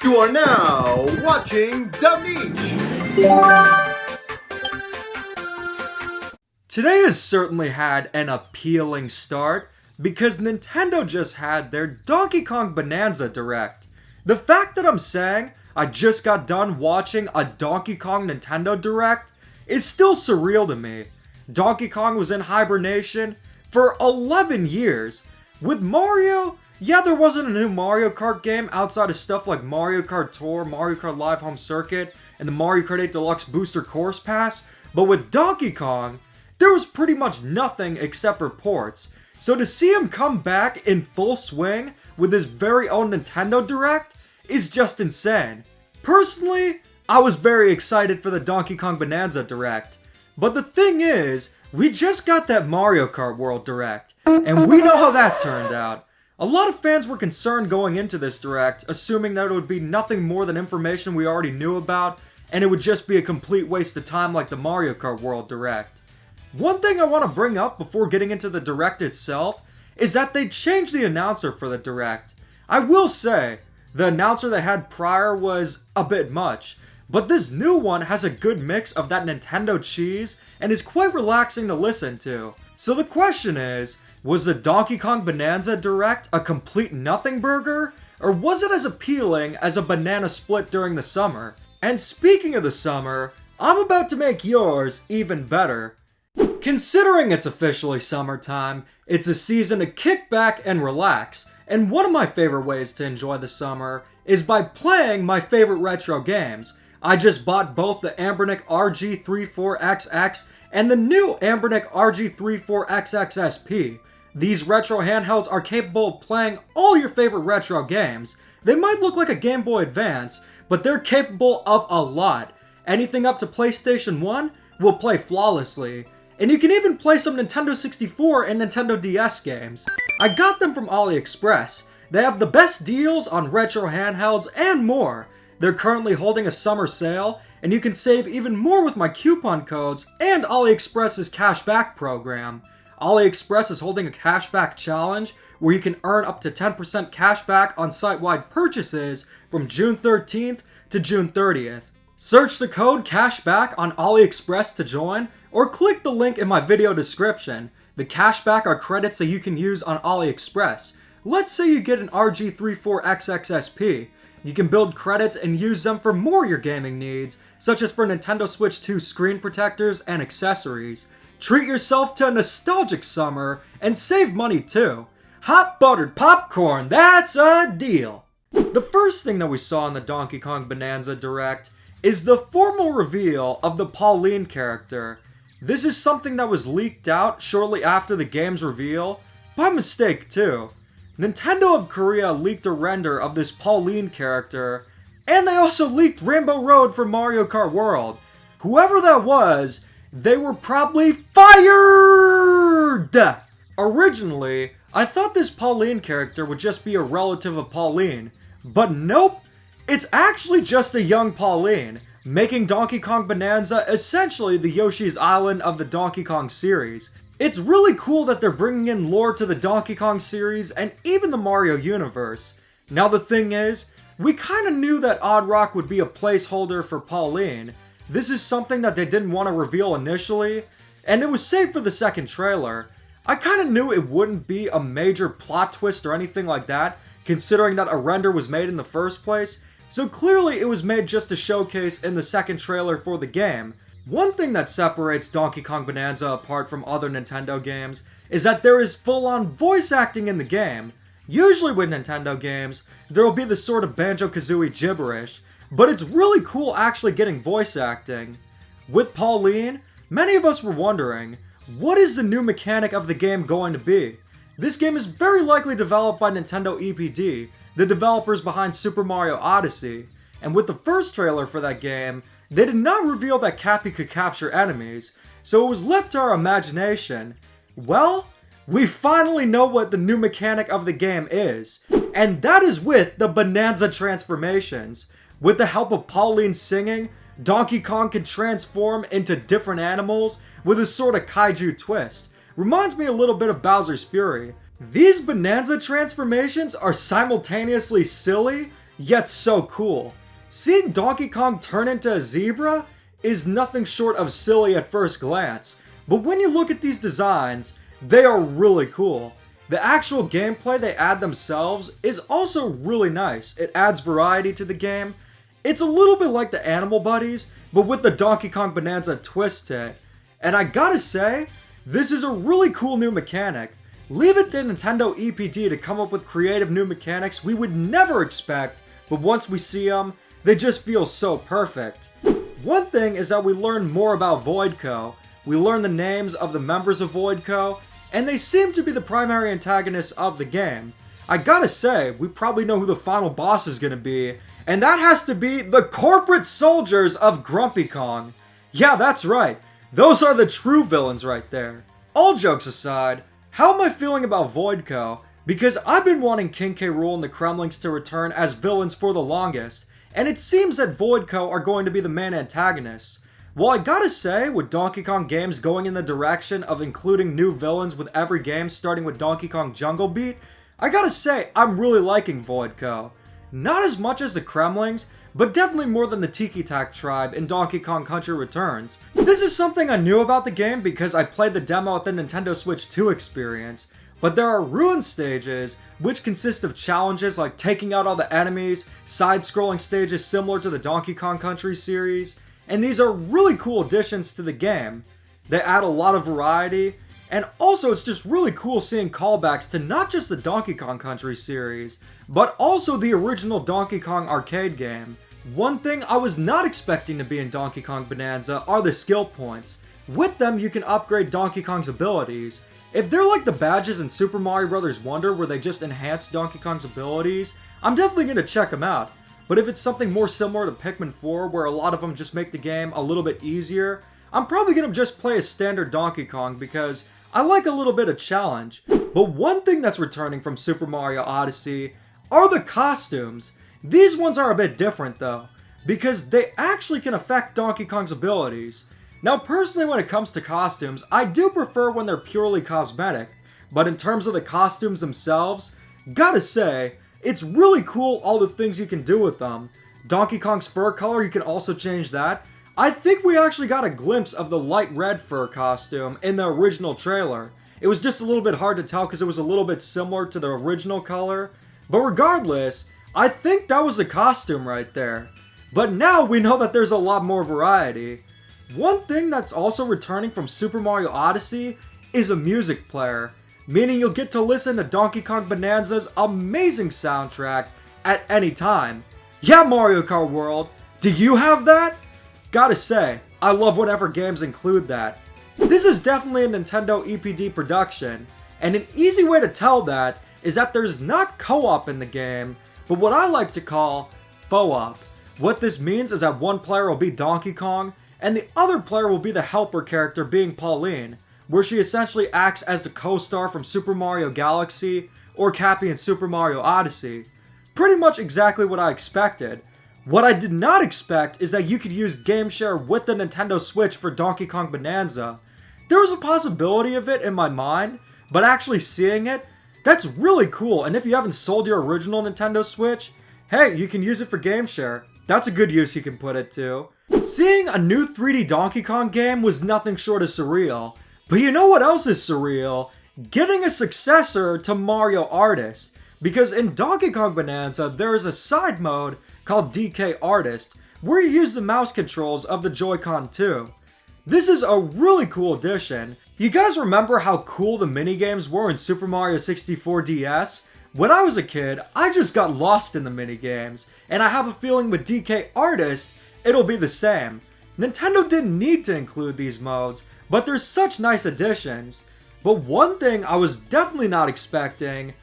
You are now watching Demeech. Today has certainly had an appealing start because Nintendo just had their Donkey Kong Bananza Direct. The fact that I'm saying I just got done watching a Donkey Kong Nintendo Direct is still surreal to me. Donkey Kong was in hibernation for 11 years. With Mario, yeah, there wasn't a new Mario Kart game outside of stuff like Mario Kart Tour, Mario Kart Live Home Circuit, and the Mario Kart 8 Deluxe Booster Course Pass, but with Donkey Kong, there was pretty much nothing except for ports. So to see him come back in full swing with his very own Nintendo Direct is just insane. Personally, I was very excited for the Donkey Kong Bananza Direct. But the thing is, we just got that Mario Kart World Direct, and we know how that turned out. A lot of fans were concerned going into this Direct, assuming that it would be nothing more than information we already knew about, and it would just be a complete waste of time like the Mario Kart World Direct. One thing I want to bring up before getting into the Direct itself is that they changed the announcer for the Direct. I will say, the announcer they had prior was a bit much, but this new one has a good mix of that Nintendo cheese and is quite relaxing to listen to. So the question is, was the Donkey Kong Bananza Direct a complete nothing burger? Or was it as appealing as a banana split during the summer? And speaking of the summer, I'm about to make yours even better. Considering it's officially summertime, it's a season to kick back and relax, and one of my favorite ways to enjoy the summer is by playing my favorite retro games. I just bought both the Anbernic RG34XX and the new Anbernic RG34XXSP. These retro handhelds are capable of playing all your favorite retro games. They might look like a Game Boy Advance, but they're capable of a lot. Anything up to PlayStation 1 will play flawlessly. And you can even play some Nintendo 64 and Nintendo DS games. I got them from AliExpress. They have the best deals on retro handhelds and more. They're currently holding a summer sale, and you can save even more with my coupon codes and AliExpress's cashback program. AliExpress is holding a cashback challenge where you can earn up to 10% cashback on site-wide purchases from June 13th to June 30th. Search the code cashback on AliExpress to join, or click the link in my video description. The cashback are credits that you can use on AliExpress. Let's say you get an RG34XXSP. You can build credits and use them for more of your gaming needs, such as for Nintendo Switch 2 screen protectors and accessories. Treat yourself to a nostalgic summer and save money too. Hot buttered popcorn, that's a deal! The first thing that we saw in the Donkey Kong Bananza Direct is the formal reveal of the Pauline character. This is something that was leaked out shortly after the game's reveal, by mistake too. Nintendo of Korea leaked a render of this Pauline character, and they also leaked Rainbow Road for Mario Kart World. Whoever that was, they were probably fired! Originally, I thought this Pauline character would just be a relative of Pauline, but nope, it's actually just a young Pauline, making Donkey Kong Bananza essentially the Yoshi's Island of the Donkey Kong series. It's really cool that they're bringing in lore to the Donkey Kong series and even the Mario universe. Now the thing is, we kinda knew that Odd Rock would be a placeholder for Pauline. This is something that they didn't want to reveal initially, and it was saved for the second trailer. I kinda knew it wouldn't be a major plot twist or anything like that, considering that a render was made in the first place, so clearly it was made just to showcase in the second trailer for the game. One thing that separates Donkey Kong Bananza apart from other Nintendo games is that there is full-on voice acting in the game. Usually with Nintendo games, there will be this sort of Banjo-Kazooie gibberish, but it's really cool actually getting voice acting. With Pauline, many of us were wondering, what is the new mechanic of the game going to be? This game is very likely developed by Nintendo EPD, the developers behind Super Mario Odyssey, and with the first trailer for that game, they did not reveal that Cappy could capture enemies, so it was left to our imagination. Well, we finally know what the new mechanic of the game is, and that is with the Bananza transformations. With the help of Pauline singing, Donkey Kong can transform into different animals with a sort of kaiju twist. Reminds me a little bit of Bowser's Fury. These Bananza transformations are simultaneously silly, yet so cool. Seeing Donkey Kong turn into a zebra is nothing short of silly at first glance, but when you look at these designs, they are really cool. The actual gameplay they add themselves is also really nice. It adds variety to the game. It's a little bit like the Animal Buddies, but with the Donkey Kong Bananza twist to it. And I gotta say, this is a really cool new mechanic. Leave it to Nintendo EPD to come up with creative new mechanics we would never expect, but once we see them, they just feel so perfect. One thing is that we learn more about Voidco. We learn the names of the members of Voidco, and they seem to be the primary antagonists of the game. I gotta say, we probably know who the final boss is gonna be, and that has to be the corporate soldiers of Grumpy Kong. Yeah, that's right. Those are the true villains right there. All jokes aside, how am I feeling about Voidco? Because I've been wanting King K. Rool and the Kremlings to return as villains for the longest, and it seems that Voidco are going to be the main antagonists. Well, I gotta say, with Donkey Kong games going in the direction of including new villains with every game starting with Donkey Kong Jungle Beat, I gotta say, I'm really liking Voidco. Not as much as the Kremlings, but definitely more than the Tiki Tak tribe in Donkey Kong Country Returns. This is something I knew about the game because I played the demo at the Nintendo Switch 2 experience, but there are ruin stages, which consist of challenges like taking out all the enemies, side-scrolling stages similar to the Donkey Kong Country series, and these are really cool additions to the game. They add a lot of variety, and also it's just really cool seeing callbacks to not just the Donkey Kong Country series, but also the original Donkey Kong arcade game. One thing I was not expecting to be in Donkey Kong Bananza are the skill points. With them, you can upgrade Donkey Kong's abilities. If they're like the badges in Super Mario Bros. Wonder where they just enhance Donkey Kong's abilities, I'm definitely going to check them out. But if it's something more similar to Pikmin 4 where a lot of them just make the game a little bit easier, I'm probably going to just play as standard Donkey Kong because I like a little bit of challenge. But one thing that's returning from Super Mario Odyssey are the costumes. These ones are a bit different though, because they actually can affect Donkey Kong's abilities. Now personally when it comes to costumes, I do prefer when they're purely cosmetic, but in terms of the costumes themselves, gotta say, it's really cool all the things you can do with them. Donkey Kong's fur color, you can also change that. I think we actually got a glimpse of the light red fur costume in the original trailer. It was just a little bit hard to tell because it was a little bit similar to the original color. But regardless, I think that was a costume right there. But now we know that there's a lot more variety. One thing that's also returning from Super Mario Odyssey is a music player, meaning you'll get to listen to Donkey Kong Bananza's amazing soundtrack at any time. Yeah, Mario Kart World, do you have that? Gotta say, I love whenever games include that. This is definitely a Nintendo EPD production, and an easy way to tell that is that there's not co-op in the game, but what I like to call faux-op. What this means is that one player will be Donkey Kong, and the other player will be the helper character being Pauline, where she essentially acts as the co-star from Super Mario Galaxy or Cappy in Super Mario Odyssey. Pretty much exactly what I expected. What I did not expect is that you could use Game Share with the Nintendo Switch for Donkey Kong Bananza. There was a possibility of it in my mind, but actually seeing it, that's really cool, and if you haven't sold your original Nintendo Switch, hey, you can use it for Game Share. That's a good use you can put it to. Seeing a new 3D Donkey Kong game was nothing short of surreal. But you know what else is surreal? Getting a successor to Mario Artist. Because in Donkey Kong Bananza, there is a side mode called DK Artist, where you use the mouse controls of the Joy-Con 2. This is a really cool addition. You guys remember how cool the minigames were in Super Mario 64 DS? When I was a kid, I just got lost in the minigames, and I have a feeling with DK Artist, it'll be the same. Nintendo didn't need to include these modes, but they're such nice additions. But one thing I was definitely not expecting,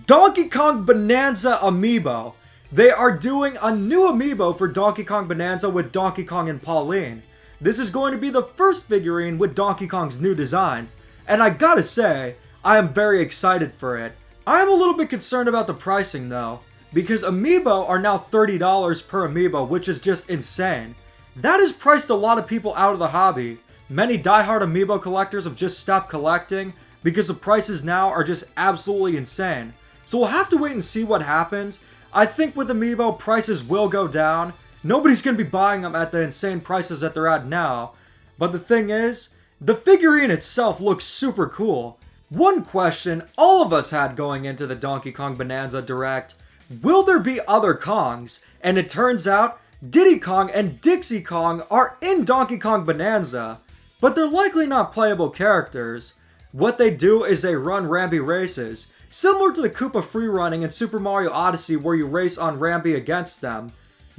Donkey Kong Bananza Amiibo. They are doing a new Amiibo for Donkey Kong Bananza with Donkey Kong and Pauline. This is going to be the first figurine with Donkey Kong's new design, and I gotta say, I am very excited for it. I am a little bit concerned about the pricing though, because Amiibo are now $30 per Amiibo, which is just insane. That has priced a lot of people out of the hobby. Many diehard Amiibo collectors have just stopped collecting because the prices now are just absolutely insane. So we'll have to wait and see what happens. I think with Amiibo, prices will go down. Nobody's gonna be buying them at the insane prices that they're at now. But the thing is, the figurine itself looks super cool. One question all of us had going into the Donkey Kong Bananza Direct: will there be other Kongs? And it turns out, Diddy Kong and Dixie Kong are in Donkey Kong Bananza, but they're likely not playable characters. What they do is they run Rambi races, similar to the Koopa freerunning in Super Mario Odyssey where you race on Rambi against them.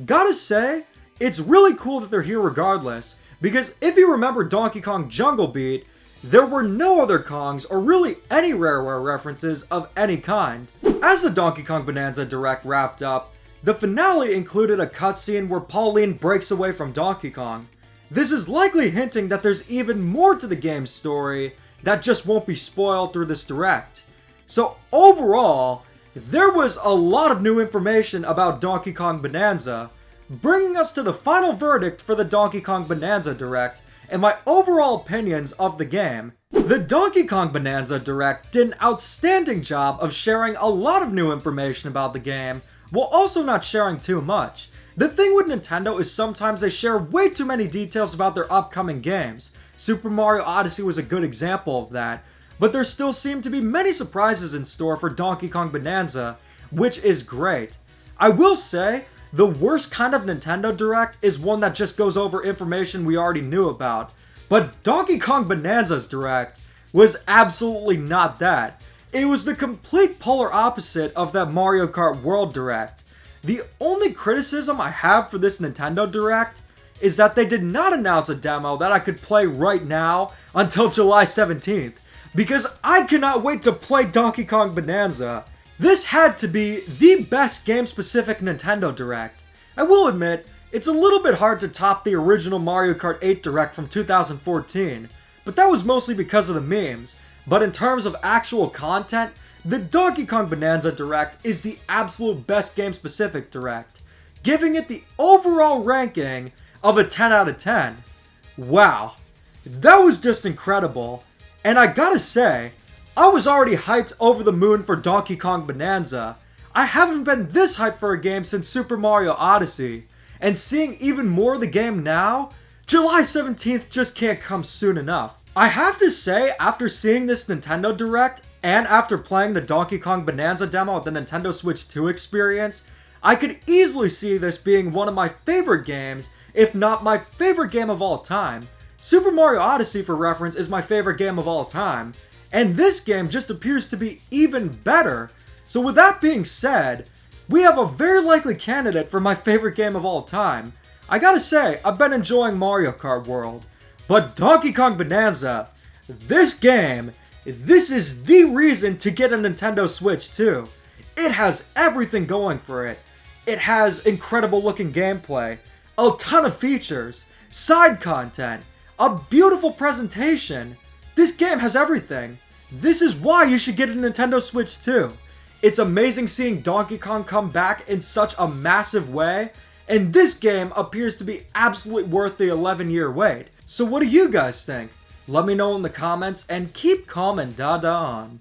Gotta say, it's really cool that they're here regardless, because if you remember Donkey Kong Jungle Beat, there were no other Kongs or really any Rareware references of any kind. As the Donkey Kong Bananza Direct wrapped up, the finale included a cutscene where Pauline breaks away from Donkey Kong. This is likely hinting that there's even more to the game's story that just won't be spoiled through this Direct. So overall, there was a lot of new information about Donkey Kong Bananza, bringing us to the final verdict for the Donkey Kong Bananza Direct and my overall opinions of the game. The Donkey Kong Bananza Direct did an outstanding job of sharing a lot of new information about the game, while also not sharing too much. The thing with Nintendo is sometimes they share way too many details about their upcoming games. Super Mario Odyssey was a good example of that, but there still seem to be many surprises in store for Donkey Kong Bananza, which is great. I will say, the worst kind of Nintendo Direct is one that just goes over information we already knew about. But Donkey Kong Bananza's Direct was absolutely not that. It was the complete polar opposite of that Mario Kart World Direct. The only criticism I have for this Nintendo Direct is that they did not announce a demo that I could play right now until July 17th, because I cannot wait to play Donkey Kong Bananza. This had to be the best game-specific Nintendo Direct. I will admit, it's a little bit hard to top the original Mario Kart 8 Direct from 2014, but that was mostly because of the memes. But in terms of actual content, the Donkey Kong Bananza Direct is the absolute best game-specific Direct, giving it the overall ranking of a 10 out of 10. Wow, that was just incredible. And I gotta say, I was already hyped over the moon for Donkey Kong Bananza. I haven't been this hyped for a game since Super Mario Odyssey. And seeing even more of the game now, July 17th just can't come soon enough. I have to say, after seeing this Nintendo Direct, and after playing the Donkey Kong Bananza demo at the Nintendo Switch 2 experience, I could easily see this being one of my favorite games, if not my favorite game of all time. Super Mario Odyssey, for reference, is my favorite game of all time, and this game just appears to be even better. So with that being said, we have a very likely candidate for my favorite game of all time. I gotta say, I've been enjoying Mario Kart World, but Donkey Kong Bananza, this game, this is the reason to get a Nintendo Switch 2. It has everything going for it. It has incredible looking gameplay, a ton of features, side content, a beautiful presentation. This game has everything. This is why you should get a Nintendo Switch 2. It's amazing seeing Donkey Kong come back in such a massive way, and this game appears to be absolutely worth the 11-year wait. So what do you guys think? Let me know in the comments, and keep calm and dada on.